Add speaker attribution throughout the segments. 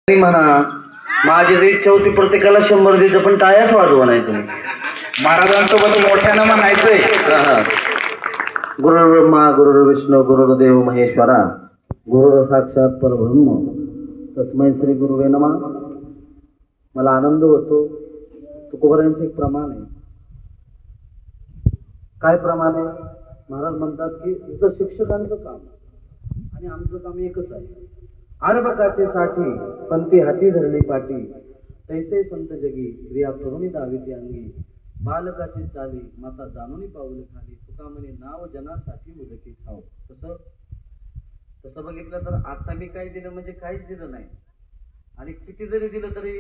Speaker 1: म्हणा माझी जी इच्छा होती प्रत्येकाला 100 द्यायचं, पण टाळ्याच वाजवा नाही तुम्ही.
Speaker 2: महाराजांसोबत मोठ्यानं म्हणायचंय.
Speaker 1: गुरुर्ब्रह्मा गुरुर्विष्णू गुरुर्देव महेश्वरा गुरुर साक्षात परब्रह्म तस्मै श्री गुरुवे नमः. मला आनंद होतो. तुकोबारायांचं एक प्रमाण आहे. काय प्रमाण आहे? महाराज म्हणतात की तुझं शिक्षकांचं काम आणि आमचं काम एकच आहे. आरबकाचे साठी पंथी हाती धरली पाठी, तैसे संत जगी क्रिया करुणी दाविती अंगी. बालकाची चाली माता जाणूनी पाऊल खाली, तुका म्हणे नाव जनासाठी उदकी खाऊ. तसं बघितलं तर आता मी काय दिलं म्हणजे काहीच दिलं नाही. आणि किती जरी दिलं तरी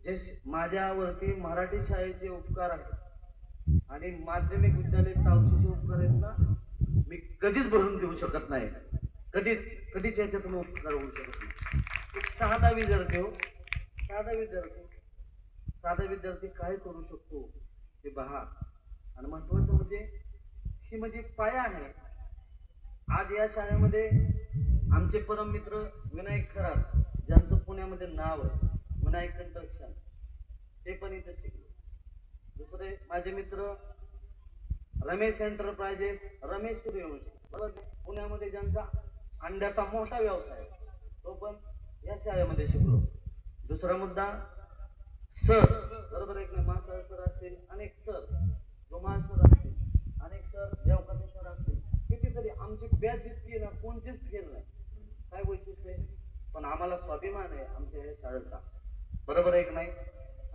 Speaker 1: जे माझ्यावरती मराठी शाळेचे उपकार आहेत आणि माध्यमिक विद्यालय तावशीचे उपकार आहेत ना, मी कधीच भरून देऊ शकत नाही. कधीच याच्यातून उपकार होऊ शकत नाही. एक साधा विद्यार्थी काय करू शकतो हे पहा. आणि महत्वाचं म्हणजे ही म्हणजे पाया आहे. आज या शाळेमध्ये आमचे परम मित्र विनायक खरात, ज्यांचं पुण्यामध्ये नाव आहे विनायक कंस्ट्रक्शन, ते पण इथे शिकले. दुसरे माझे मित्र रमेश एंटरप्राइजेस, रमेश सूर्यवंशी, बरोबर, पुण्यामध्ये ज्यांचा अंड्याचा मोठा व्यवसाय, तो पण या शाळेमध्ये शिकलो. दुसरा मुद्दा सर, बरोबर आहे की मास्टर सर असतील, अनेक सर, रुमाल सर असतील, अनेक सर, देवकाते सर असतील, कितीतरी आमची बॅच इतकी ना कोणतीच फेल नाही. काय वैशिष्ट्य आहे? पण आम्हाला स्वाभिमान आहे आमच्या या शाळेचा. बरोबर आहे की नाही?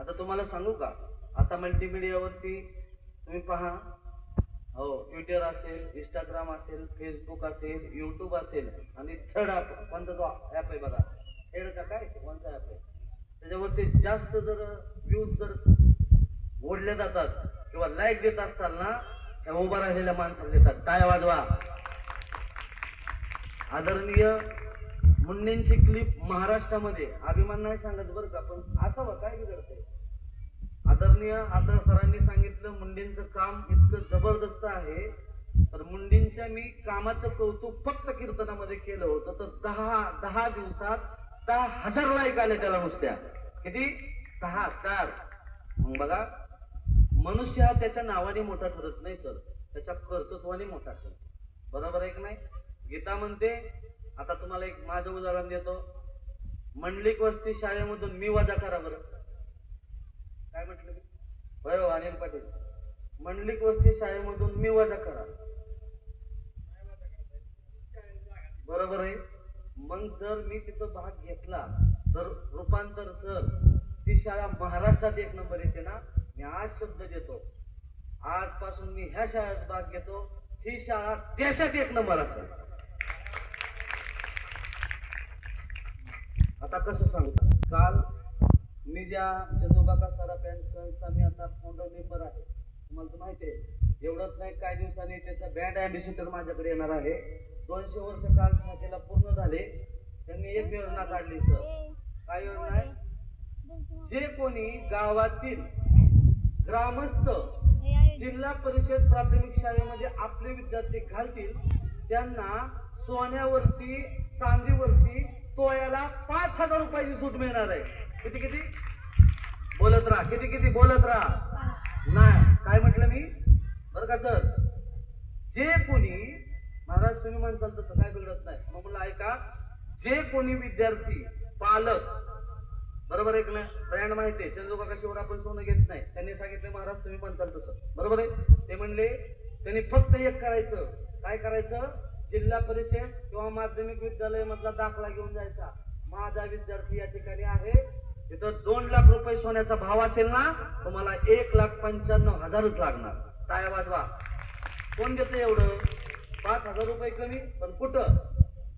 Speaker 1: आता तुम्हाला सांगू का, आता मल्टीमीडियावरती तुम्ही पहा, हो, ट्विटर असेल, इंस्टाग्राम असेल, फेसबुक असेल, युट्यूब असेल, आणि थर्ड ॲप कोणता तो ॲप आहे बघा, थर्ड का काय कोणता ॲप आहे, त्याच्यावरती जास्त जर व्ह्यूज जर ओढले जातात किंवा लाईक देत असताल ना, त्या उभा राहिलेल्या माणसाला देतात. टाळ्या वाजवा. आदरणीय मुंडेंची क्लिप महाराष्ट्रामध्ये, अभिमान नाही सांगत बरं का, पण असावं, काय बिघडतंय. आदरणीय आता सरांनी सांगितलं मुंडेंचं काम इतकं जबरदस्त आहे, तर मुंडेंच्या मी कामाचं कौतुक फक्त कीर्तनामध्ये केलं होतं, तर 10 दिवसात 10,000 लाईक आले त्याला नुसत्या. किती? 10,000. मग बघा, मनुष्य हा त्याच्या नावाने मोठा ठरत नाही सर, त्याच्या कर्तृत्वाने मोठा ठरतो. बरोबर आहे की नाही? गीता म्हणते, आता तुम्हाला एक माझं उदाहरण देतो. मंडलिक वस्ती शाळेमधून मी वजा करा बरं. काय म्हटलं? होय हो अनिल पाटील, मंडलिक वस्ती शाळेमधून मी वजा करा. बरोबर आहे. मग जर मी तिथं भाग घेतला तर रूपांतर सर, ती शाळा महाराष्ट्रात 1 नंबर येते ना. मी आज शब्द देतो, आजपासून मी ह्या शाळेत भाग घेतो, ही शाळा देशात 1 नंबर असेल. आता कसं सांगू, काल मी ज्या चंदूकाका सराफ यांचा मी आता फाउंडर मेंबर आहे, तुम्हाला तर माहिती आहे. एवढंच नाही, काही दिवसांनी त्याचा ब्रँड अँबॅसिडर माझ्याकडे येणार आहे. 200 वर्ष काल शाखेला पूर्ण झाले. त्यांनी एक योजना काढली सर. काय योजना आहे? जे कोणी गावातील ग्रामस्थ जिल्हा परिषद प्राथमिक शाळेमध्ये आपले विद्यार्थी घालतील, त्यांना सोन्यावरती चांदीवरती तोळ्याला 5,000 रुपयाची सूट मिळणार आहे. किती बोलत राहा, किती बोलत राहा. नाही, काय म्हटलं मी बरं का सर? जे कोणी, महाराज तुम्ही म्हणताल तसं काय बिघडत नाही, मग म्हणलं ऐका, जे कोणी विद्यार्थी पालक, बरोबर आहे की नाही, ब्रँड माहिती आहे, चंदूकाका शिवर आपण सोनं घेत नाही, त्यांनी सांगितलं महाराज तुम्ही म्हणताल तसं, बरोबर आहे. ते म्हणले त्यांनी फक्त एक करायचं. काय करायचं? जिल्हा परिषद किंवा माध्यमिक विद्यालय मधला दाखला घेऊन जायचा. माझा विद्यार्थी या ठिकाणी आहे, तिथं 2 लाख रुपये सोन्याचा भाव असेल ना, तुम्हाला 1,95,000च लागणार. टाळ्या वाजवा. कोण देतं एवढं? 5,000 रुपये कमी. पण कुठं?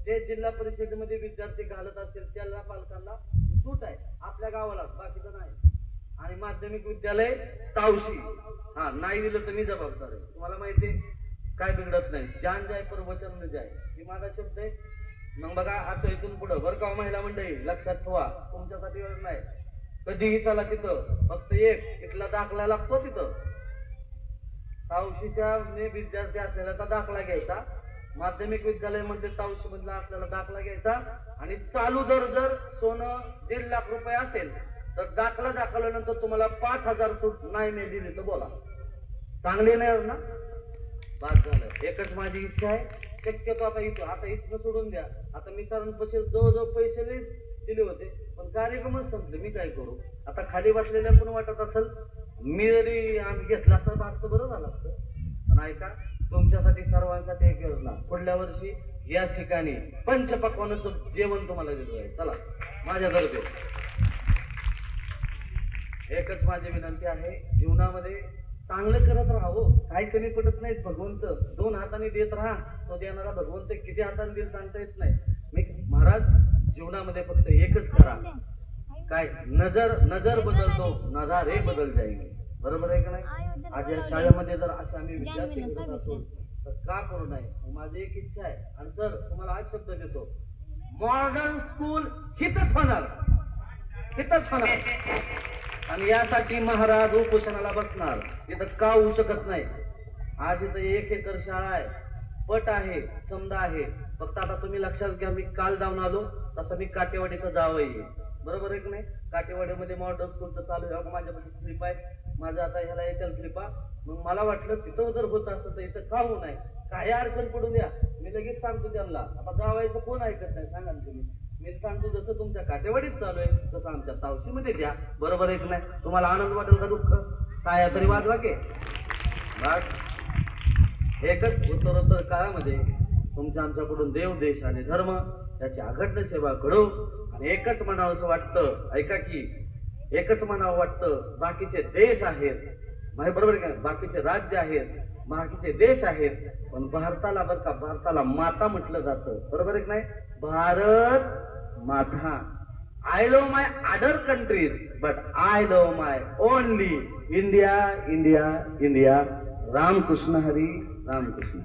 Speaker 1: जे जिल्हा परिषदेमध्ये विद्यार्थी घालत असतील त्याला पालकांना सूट आहे, आपल्या गावाला, बाकीचं नाही. आणि माध्यमिक विद्यालय तावशी, हा नाही दिलं तर मी जबाबदार आहे. तुम्हाला माहिती आहे, काय बिघडत नाही. जान जाय पर वचन न जाय, ही माझा शब्द आहे. मग बघा, आता इथून पुढं बरं का महिला मंडळी, लक्षात ठेवा, तुमच्यासाठी वेळ नाही, कधीही चला तिथं, फक्त एक इथला दाखला लागतो. तिथं तावशीच्या विद्यार्थी असलेला दाखला घ्यायचा, माध्यमिक विद्यालय म्हणजे तावशी मधला आपल्याला दाखला घ्यायचा आणि चालू दर जर सोनं 1.5 लाख रुपये असेल तर दाखला दाखवल्यानंतर तुम्हाला 5,000 सूट नाही मी दिली तर बोला. चांगली नाही ना? बाद झालं. एकच माझी इच्छा आहे, शक्यतो आता इथनं सोडून द्या. आता मी कारण जवळजवळ पैसे दिले होते पण कार्यक्रमच संपले, मी काय करू. आता खाली बसलेल्या पण वाटत असेल मी जरी आम्ही घेतला तर भागतं बरं झालं असतं. पण ऐका, तुमच्यासाठी सर्वांसाठी एक योजना. पुढल्या वर्षी याच ठिकाणी पंचपक्वानाचं जेवण तुम्हाला दिलं आहे. चला माझ्यातर्फे एकच माझी विनंती आहे, जीवनामध्ये चांगलं करत राहावं. काही कमी पडत नाहीत. भगवंत 2 हाताने देत राहा, तो देणारा भगवंत किती हाताने देईल सांगता येत नाही. मी महाराज जीवनामध्ये फक्त एकच करा, काय नजर बदलतो नजारे बदल जाईल. बरोबर आहे का नाही? आज या शाळेमध्ये जर असे आम्ही विद्यार्थी करत असो तर का करू नये. माझी एक इच्छा आहे आणि सर तुम्हाला आज शब्द देतो, मॉडर्न स्कूल हितच होणार. आणि यासाठी महाराज उपोषणाला बसणार. इथं का होऊ शकत नाही. आज इथं 1 एकर शाळा आहे, पट आहे, समजा आहे. फक्त आता तुम्ही लक्षात घ्या, मी काल जाऊन आलो तसं मी काटेवाडीचं जावं. बरोबर आहे की नाही? काटेवाडीमध्ये मॉडर्न स्कूलचं चालू आहे. माझ्यापाशी स्लिप आहे, माझं आता ह्याला येतील स्लिपा. मग मला वाटलं तिथं जर होत असतं तर इथं का होऊ नये. काही अडचण पडू द्या, मी लगेच सांगतो त्यांना. आता जावायचं कोण ऐकत नाही सांगा ना तुम्ही. मी सांगतो जसं तुमच्या काटेवाडीत चालू आहे तसं आमच्या तावशीमध्ये द्या. बरोबर आहे की नाही? तुम्हाला आनंद वाटेल का दुःख? काय तरी वाजवा की. बस एकच उत्तरोत्तर काळामध्ये तुमच्या आमच्याकडून देव, देश आणि धर्म याची अघट्ट सेवा घडो. आणि एकच म्हणावं असं वाटतं, ऐका की, एकच म्हणावं वाटतं, बाकीचे देश आहेत, बरोबर आहे का, बाकीचे राज्य आहेत, बाकीचे देश आहेत, पण भारताला बरं का, भारताला माता म्हटलं जातं. बरोबर आहे की नाही? Bharat Mata. I love my other countries but I love my only India. India India. Ramkrishna Hari. Ramakrishna.